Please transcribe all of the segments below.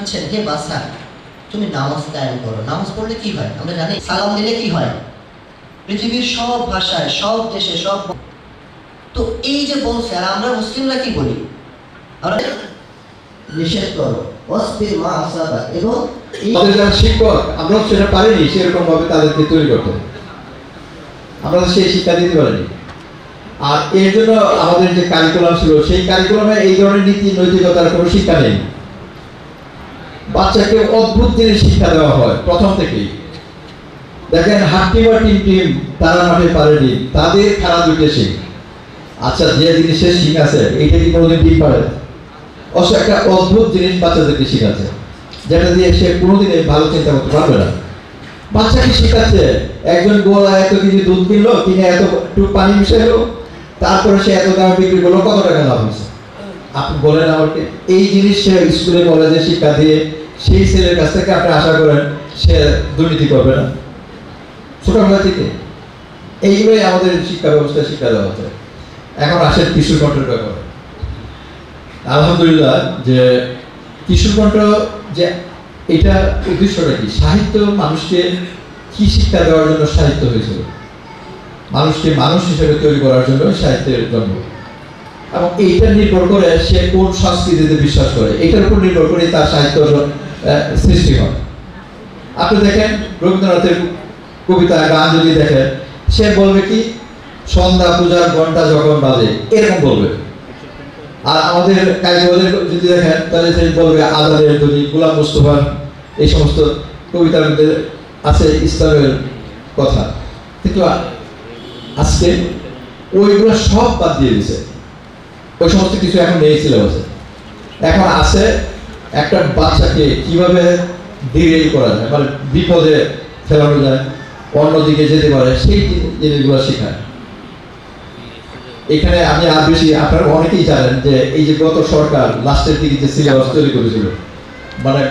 শিখাচ্ছেন হে বাসা তুমি নামাজ কায়েম করো। নামাজ পড়লে কি হয় আমরা জানি, সালাম দিলে কি হয়, পৃথিবীর সব ভাষায় সব দেশে সব। তো এই যে বলছে, আর আমরা মুসলিমরা কি বলি, আমরা নিষেধ করো ওয়াসবির মা আসাবা। এবং আমাদের যারা শিক্ষক আমরা সেটা পারিনি সেরকম ভাবে তাদেরকে তৈরি করতে, আমরা সেই শিক্ষা দিতে পারিনি। আর এর জন্য আমাদের যে কারিকুলাম ছিল সেই কারিকুলামে এই ধরনের নীতি নৈতিকতার কোনো শিক্ষা নেই। বাচ্চাকে অদ্ভুত জিনিস শিক্ষা দেওয়া হয় প্রথম থেকেই। দেখেন হাট্টি বা টিম তারা মাঠে পারেনি, তাদের খেলা দুটো শিখ। আচ্ছা যে জিনিসের শিখ আছে এইটা কি কোনোদিন টিম পারে? অবশ্য একটা অদ্ভুত জিনিস বাচ্চাদেরকে শিখাচ্ছে, যেটা দিয়ে সে কোনোদিনে ভালো চিন্তা করতে পারবে না। বাচ্চাকে শিখাচ্ছে একজন গোলা এত কেজি দুধ কিনলো, কিনে এত একটু পানি মিশাইলো, তারপরে সে এত দামে বিক্রি করলো, কত টাকা লাভ হয়েছে? আপনি বলেন আমাকে। এই জিনিস সে স্কুলে কলেজে শিক্ষা দিয়ে সেই ছেলের কাছ থেকে আপনি আশা করেন সে দুর্নীতি করবে না? ছোটবেলা থেকে এইগুলোই আমাদের শিক্ষা ব্যবস্থায় শিক্ষা দেওয়া হচ্ছে। এখন আসেন কিশোর কণ্ঠের ব্যাপারে। আলহামদুলিল্লাহ যে কিশোর কণ্ঠ যে এটা উদ্দেশ্যটা কি, সাহিত্য মানুষকে কি শিক্ষা দেওয়ার জন্য সাহিত্য হয়েছিল, মানুষকে মানুষ হিসেবে তৈরি করার জন্য সাহিত্যের জন্ম। এবং এইটা নির্ভর করে সে কোন সংস্কৃতিতে বিশ্বাস করে, এটার উপর নির্ভর করে তার সাহিত্য সৃষ্টি হয়। আপনি দেখেন রবীন্দ্রনাথের কবিতা গান যদি দেখেন, সে বলবে কি সন্ধ্যা পূজার ঘন্টা যখন বাজে, এরকম বলবে। আর আমাদের কারিগরদের যদি দেখেন তাহলে সে বলবে আজানের ধ্বনি, গোলাম মুস্তফার এই সমস্ত কবিতার মধ্যে আছে ইসলামের কথা। কিন্তু আজকে ওইগুলো সব বাদ দিয়ে দিছে, ওই সমস্ত কিছু এখন নেই সিলেবাসে। এখন আছে একটা বাচ্চাকে কিভাবে ডিরেল করা যায়, মানে বিপদে ফেলানো যায়, অন্যদিকে যেতে পারে, সেই জিনিসগুলো শেখায়। এখানে আমি আর বেশি, আপনারা অনেকেই জানেন যে এই যে গত সরকার লাস্টের দিকে যে সিলেবাস তৈরি করেছিল, মানে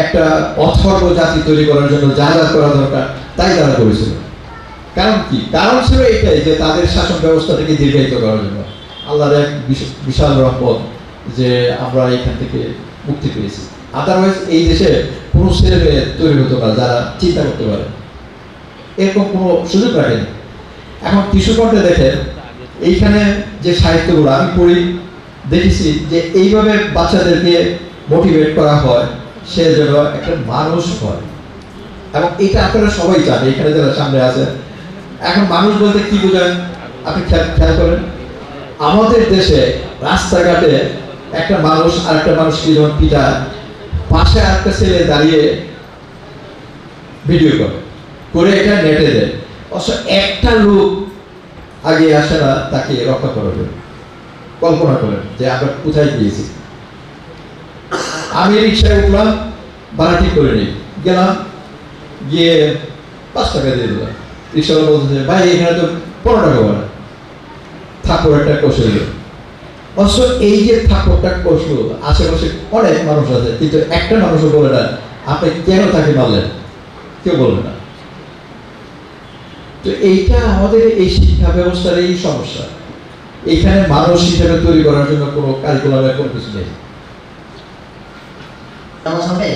একটা অথর্ব জাতি তৈরি করার জন্য যা যা করা দরকার তাই তারা করেছিল। কারণ কি? কারণ ছিল এটাই যে তাদের শাসন ব্যবস্থাটাকে দীর্ঘায়িত করার জন্য। আল্লাহর এক বিশাল রহমত যে আমরা এখান থেকে মুক্তি পেয়েছি। আদারওয়াইজ এই দেশে কোনো ছেলে মেয়ে তৈরি হতো না যারা চিন্তা করতে পারে, এরকম কোনো সুযোগ রাখেনি। এখন কিশোর কণ্ঠে দেখেন এইখানে যে সাহিত্যগুলো আমি পড়ি, দেখেছি যে এইভাবে বাচ্চাদেরকে মোটিভেট করা হয় সে যেন একটা মানুষ হয়। এবং এটা আপনারা সবাই জানেন এখানে যারা সামনে আছে। এখন মানুষ বলতে কি বোঝায় আপনি খেয়াল করেন, আমাদের দেশে রাস্তাঘাটে একটা মানুষ আর একটা মানুষকে যখন পিটা, পাশে আরেকটা ছেলে দাঁড়িয়ে ভিডিও করে এটা নেটে দেয়, অবশ্য একটা লোক আগে আসে না তাকে রক্ষা করবে। কল্পনা করেন যে আমরা কোথায় গিয়েছি। আমি রিক্সায় উঠলাম, ভাড়া ঠিক করে নিই, গেলাম, গিয়ে 5 টাকা দিয়ে দিলাম। রিক্সাওয়ালা বলতেছে ভাই এখানে তো 15 টাকা ভাড়া। থাপ্পড় একটা কষে দিল। অবশ্য এই যে থাপ্পড়টা কষলো, আশেপাশে অনেক মানুষ আছে, কিন্তু একটা মানুষও বলে না আপনি কেন তাকে মারলেন, কেউ বলবে না। তো এইটা আমাদের এই শিক্ষা ব্যবস্থার এই সমস্যা। এখানে মানুষ হিসেবে তৈরি করার জন্য কোনো কারিকুলামের কোনো কিছু নেই। নামাজ হবে,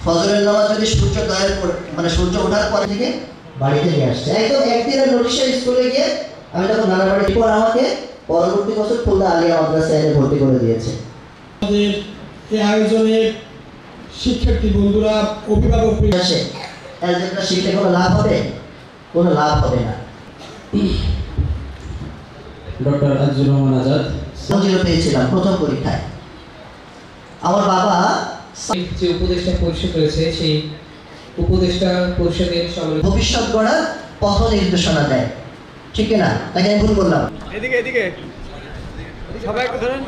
ফজরের নামাজ যদি সূর্যোদয়ের পর, মানে সূর্য ওঠার পর থেকে বাড়িতে নিয়ে আসছে, একদম একদিনের নোটিশে স্কুলে গিয়ে আমি তখন নানা বাড়ি পর আমাকে পরবর্তী বছর খুলনা আলিয়া মাদ্রাসায় এনে ভর্তি করে দিয়েছে। আমাদের এই আয়োজনে শিক্ষার্থী বন্ধুরা, অভিভাবক আসে অ্যালজেব্রা শিখলে কোনো লাভ হবে? কোনো লাভ হবে না। ডক্টর আজিজুর রহমান আজাদ জিরো পেয়েছিলাম প্রথম পরীক্ষায়। আমার বাবা যে উপদেষ্টা পরিষদ রয়েছে সেই উপদেষ্টা পরিষদের ভবিষ্যৎ গড়ার পথ নির্দেশনা দেয়, ঠিক না? তাকে আমি ভুল করলাম। এদিকে এদিকে সবাই একটু ধরেন,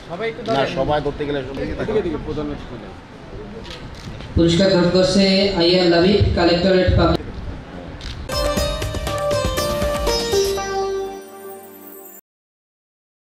সবাই একটু ধরেন, সবাই ধরতে গেলে এদিকে এদিকে প্রধান পুরস্কার গ্রহণ করছে আইয়ার লাবিব কালেক্টরেট